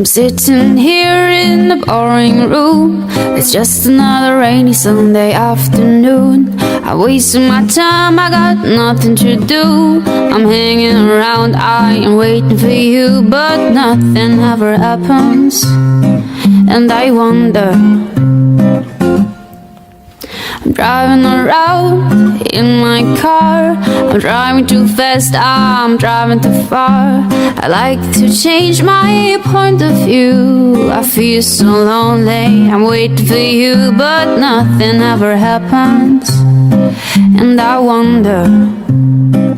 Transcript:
I'm sitting here in the boring room. It's just another rainy Sunday afternoon. I wasted my time, I got nothing to do. I'm hanging around, I am waiting for you, but nothing ever happens. And I wonder, I'm driving around in my car. I'm driving too fast, I'm driving too far. I like to change my point of view. I feel so lonely, I'm waiting for you, but nothing ever happens. And I wonder,